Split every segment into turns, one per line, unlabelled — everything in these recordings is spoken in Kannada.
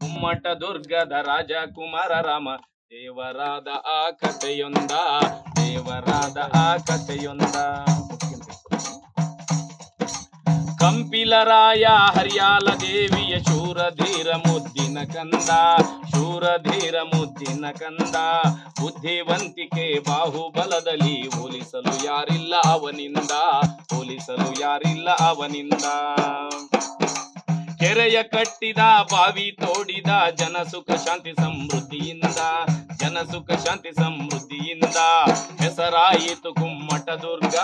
ಕುಮ್ಮಟ ದುರ್ಗದ ರಾಜ ಕುಮಾರ ರಾಮ ದೇವರಾದ ಆ ಕಥೆಯೊಂದ ದೇವರಾದ ಆ ಕಥೆಯೊಂದ. ಕಂಪಿಲರಾಯ ಹರಿಯಾಲ ದೇವಿಯ ಶೂರಧೀರ ಮುದ್ದಿನ ಕಂದ ಶೂರಧೀರ ಮುದ್ದಿನ ಕಂದ. ಬುದ್ಧಿವಂತಿಕೆ ಬಾಹುಬಲದಲ್ಲಿ ಹೋಲಿಸಲು ಯಾರಿಲ್ಲ ಅವನಿಂದ ಹೋಲಿಸಲು ಯಾರಿಲ್ಲ ಅವನಿಂದ. ಕೆರೆಯ ಕಟ್ಟಿದ ಬಾವಿ ತೋಡಿದ ಜನಸುಖ ಶಾಂತಿ ಸಮೃದ್ಧಿಯಿಂದ ಜನಸುಖ ಶಾಂತಿ ಸಮೃದ್ಧಿಯಿಂದ. ಹೆಸರಾಯಿತು ಕುಮ್ಮಟ ದುರ್ಗ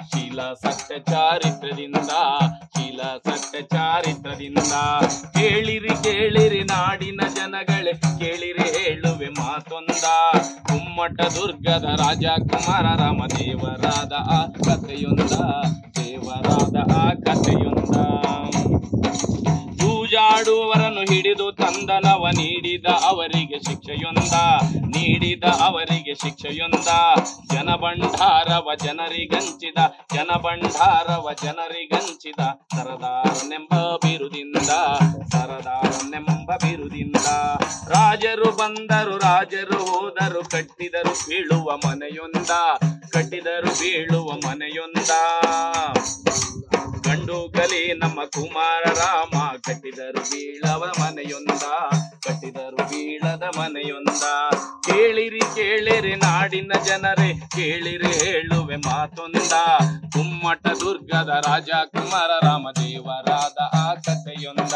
ಶೀಲ ಸತ್ಯ ಚಾರಿತ್ರದಿಂದ ಶೀಲ ಸತ್ಯ ಚಾರಿತ್ರದಿಂದ. ಕೇಳಿರಿ ಕೇಳಿರಿ ನಾಡಿನ ಜನಗಳೇ ಕೇಳಿರಿ ಹೇಳುವೆ ಮಾತೊಂದ. ಕುಮ್ಮಟ ದುರ್ಗದ ರಾಜ ಕುಮಾರ ರಾಮ ದೇವರಾದ ಆ ಕಥೆಯೊಂದ ದೇವರಾದ ಆ ಕಥೆಯೊಂದ. ಜೂಜಾಡುವವರನ್ನು ಹಿಡಿದು ತಂದನವ ನೀಡಿದ ಅವರಿಗೆ ಶಿಕ್ಷೆಯೊಂದ ನೀಡಿದ ಅವರಿಗೆ ಶಿಕ್ಷೆಯೊಂದ. ಜನಭಂಡಾರವ ಜನರಿಗಂಚಿದ ಜನಭಂಡಾರವ ಜನರಿಗಂಚಿದ. ಸರದಾರನೆಂಬ ಬಿರುದಿಂದ ಸರದಾರನೆಂಬ ಬಿರುದಿಂದ. ರಾಜರು ಬಂದರು ರಾಜರು ಹೋದರು ಕಟ್ಟಿದರು ಬೀಳುವ ಮನೆಯೊಂದ ಕಟ್ಟಿದರು ಬೀಳುವ ಮನೆಯೊಂದ. ಗಂಡು ಗಲಿ ನಮ್ಮ ಕುಮಾರ ರಾಮ ಕಟ್ಟಿದರು ಬೀಳವ ಮನೆಯೊಂದ ಕಟ್ಟಿದರು ಬೀಳದ ಮನೆಯೊಂದ. ಕೇಳಿರಿ ಕೇಳಿರಿ ನಾಡಿನ ಜನರೇ ಕೇಳಿರಿ ಹೇಳುವೆ ಮಾತೊಂದ. ಕುಮ್ಮಟ ದುರ್ಗದ ರಾಜ ಕುಮಾರ ರಾಮ ದೇವರಾದ ಆ ಕಥೆಯೊಂದ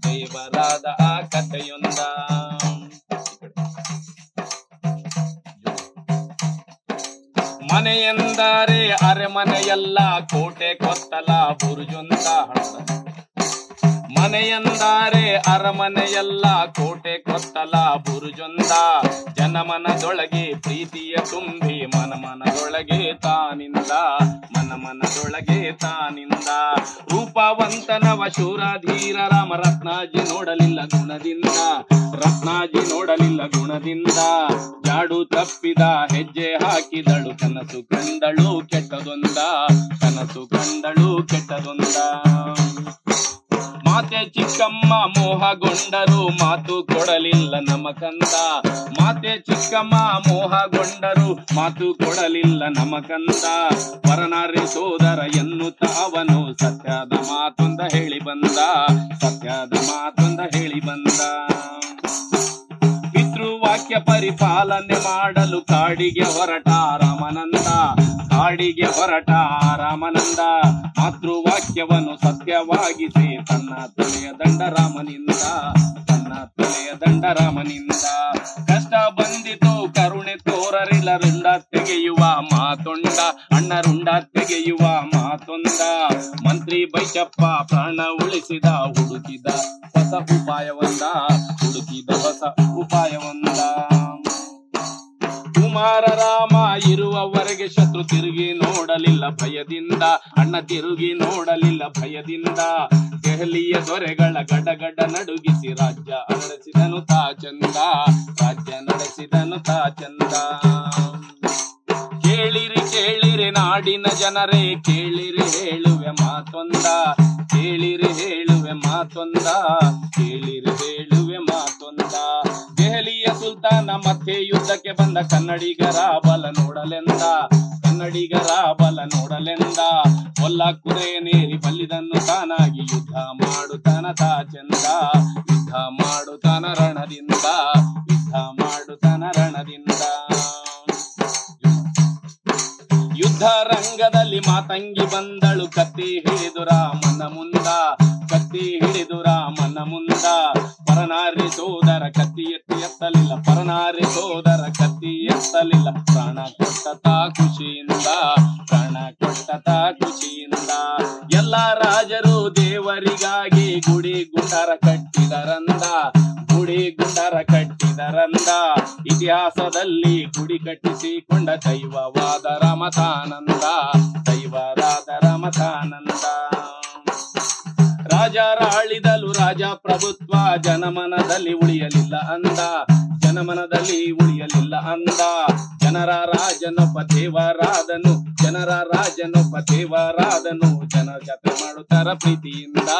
ದೇವರಾದ ಆ ಕಥೆಯೊಂದ. ಮನೆಯೆಂದರೆ ಅರೆಮನೆಯಲ್ಲ ಕೋಟೆ ಕೊತ್ತಲ ಬುರುಜೊಂದ. ಮನೆಯೆಂದರೆ ಅರಮನೆಯಲ್ಲ ಕೋಟೆ ಕೊತ್ತಲ ಬುರುಜೊಂದ. ಜನಮನದೊಳಗೆ ಪ್ರೀತಿಯ ತುಂಬಿ ಮನಮನದೊಳಗೆ ತಾನಿಂದ ಮನಮನದೊಳಗೆ ತಾನಿಂದ. ರೂಪವಂತನವ ಶೂರಧೀರ ರಾಮ ರತ್ನಾಜಿ ನೋಡಲಿಲ್ಲ ಗುಣದಿಂದ ರತ್ನಾಜಿ ನೋಡಲಿಲ್ಲ ಗುಣದಿಂದ. ಜಾಡು ತಪ್ಪಿದ ಹೆಜ್ಜೆ ಹಾಕಿದಳು ಕನಸು ಕಂಡಳು ಕೆಟ್ಟದೊಂದ ಕನಸು ಕಂಡಳು ಕೆಟ್ಟದೊಂದ. ಮಾತೆ ಚಿಕ್ಕಮ್ಮ ಮೋಹಗೊಂಡರು ಮಾತು ಕೊಡಲಿಲ್ಲ ನಮ್ಮ ಕಂದ. ಮಾತೆ ಚಿಕ್ಕಮ್ಮ ಮೋಹಗೊಂಡರು ಮಾತು ಕೊಡಲಿಲ್ಲ ನಮ್ಮ ಕಂದ. ಪರನಾರಿ ಸೋದರ ಎನ್ನುತ್ತ ಅವನು ಸತ್ಯದ ಮಾತೊಂದ ಹೇಳಿ ಬಂದ ಸತ್ಯದ ಮಾತೊಂದ ಹೇಳಿ ಬಂದ. ಪಿತೃವಾಕ್ಯ ಪರಿಪಾಲನೆ ಮಾಡಲು ಕಾಡಿಗೆ ಹೊರಟ ರಾಮನಂದ ಕಾಡಿಗೆ ಹೊರಟ ರಾಮನಂದ. ಮಾತೃವಾಕ್ಯವನ್ನು ಸತ್ಯವಾಗಿಸಿ ತನ್ನ ತಲೆಯ ದಂಡ ರಾಮನಿಂದ ತನ್ನ ತಲೆಯ ದಂಡ ರಾಮನಿಂದ. ಕಷ್ಟ ಬಂದಿತು ಕರುಣೆ ತೋರರಿಲ್ಲ ರುಂಡ ತೆಗೆಯುವ ಮಾತೊಂಡ ಅಣ್ಣ ರುಂಡ ತೆಗೆಯುವ ಮಾತೊಂದ. ಮಂತ್ರಿ ಬೈಚಪ್ಪ ಪ್ರಾಣ ಉಳಿಸಿದ ಹುಡುಕಿದ ಹೊಸ ಉಪಾಯವೊಂದ ಹುಡುಕಿದ ಹೊಸ ಉಪಾಯವೊಂದ. ಕುಮಾರ ರಾಮ ಇರುವವರೆಗೆ ಶತ್ರು ತಿರುಗಿ ನೋಡಲಿಲ್ಲ ಭಯದಿಂದ ಅಣ್ಣ ತಿರುಗಿ ನೋಡಲಿಲ್ಲ ಭಯದಿಂದ. ದೆಹಲಿಯ ದೊರೆಗಳ ಗಡಗಡ ನಡುಗಿಸಿ ರಾಜ್ಯ ನಡೆಸಿದನು ತಾ ಚಂದ ರಾಜ್ಯ ನಡೆಸಿದನು ತಾ ಚಂದ. ಕೇಳಿರಿ ಕೇಳಿರಿ ನಾಡಿನ ಜನರೇ ಕೇಳಿರಿ ಹೇಳುವೆ ಮಾತೊಂದ ಕೇಳಿರಿ ಹೇಳುವೆ ಮಾತೊಂದ ಕೇಳಿರಿ ಹೇಳುವೆ ಮಾತೊಂದ. ದೆಹಲಿಯ ಸುಲ್ತಾನ ಮತ್ತೆ ಯುದ್ಧಕ್ಕೆ ಬಂದ ಕನ್ನಡಿಗರ ಬಲ ನೋಡಲೆಂದ ಕನ್ನಡಿಗರ ಬಲ ನೋಡಲೆಂದ. ಒಲ್ಲ ಕುರೆಯನೇರಿ ಬಲ್ಲಿದನ್ನು ತಾನಾಗಿ ಯುದ್ಧ ಮಾಡುತ್ತಾನ ತಾ ಚಂದ ಯುದ್ಧ ಮಾಡುತ್ತಾನ ರಣದಿಂದ ಯುದ್ಧ ಮಾಡುತ್ತಾನ ರಣದಿಂದ. ಯುದ್ಧ ರಂಗದಲ್ಲಿ ಮಾತಂಗಿ ಬಂದಳು ಕತ್ತಿ ಹಿಡಿದು ರಾಮನ ಮುಂದ ಕತ್ತಿ ಹಿಡಿದು ರಾಮನ ಮುಂದ. ಪರನಾರಿ ಸೋದರ ಕತ್ತಿ ಎತ್ತಲಿಲ್ಲ ಪರನಾರಿ ಸೋದರ ಕತ್ತಿ ಎತ್ತಲಿಲ್ಲ. ಪ್ರಾಣ ಕೊಟ್ಟತ ಖುಷಿಯಿಂದ ಪ್ರಾಣ ಕೊಟ್ಟತ ಖುಷಿಯಿಂದ. ಎಲ್ಲ ರಾಜರು ದೇವರಿಗಾಗಿ ಗುಡಿ ಗುಂಡರ ಕಟ್ಟಿದರಂದ ಗುಡಿ ಗುಂಡರ ಕಟ್ಟಿದರಂದ. ಇತಿಹಾಸದಲ್ಲಿ ಗುಡಿ ಕಟ್ಟಿಸಿಕೊಂಡ ದೈವವಾದ ರಮತಾನಂದ ದೈವರಾದ ರಮತಾನಂದ. ರಾಜರಾಳಿದಲು ರಾಜ ಪ್ರಭುತ್ವ ಜನಮನದಲ್ಲಿ ಉಳಿಯಲಿಲ್ಲ ಅಂದ ಜನಮನದಲ್ಲಿ ಉಳಿಯಲಿಲ್ಲ ಅಂದ. ಜನರ ರಾಜನೊಬ್ಬ ದೇವರಾದನು ಜನರ ರಾಜನೊಬ್ಬ ದೇವರಾದನು. ಜನ ಜಾತ್ರೆ ಮಾಡುತ್ತಾರ ಪ್ರೀತಿಯಿಂದ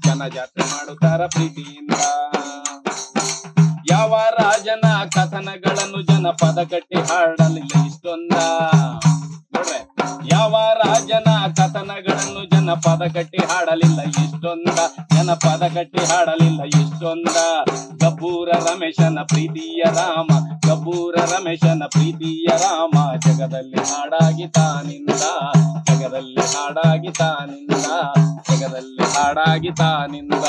ಜನ ಜಾತ್ರೆ ಮಾಡುತ್ತಾರ ಪ್ರೀತಿಯಿಂದ. ರಾಜನ ಕಥನಗಳನ್ನು ಜನಪದ ಕಟ್ಟಿ ಹಾಡಲಿಲ್ಲ ಇಷ್ಟೊಂದ. ನೋಡ್ರೆ, ಯಾವ ರಾಜನ ಕಥನಗಳನ್ನು ಜನಪದ ಕಟ್ಟಿ ಹಾಡಲಿಲ್ಲ ಇಷ್ಟೊಂದ, ಜನಪದ ಕಟ್ಟಿ ಹಾಡಲಿಲ್ಲ ಇಷ್ಟೊಂದ. ಗಬ್ಬೂರ ರಮೇಶನ ಪ್ರೀತಿಯ ರಾಮ, ಗಬ್ಬೂರ ರಮೇಶನ ಪ್ರೀತಿಯ ರಾಮ, ಜಗದಲ್ಲಿ ಹಾಡಾಗಿ ತಾನಿಂದ, ಜಗದಲ್ಲಿ ಹಾಡಾಗಿ ತಾನಿಂದ, ಜಗದಲ್ಲಿ ಹಾಡಾಗಿ ತಾನಿಂದ.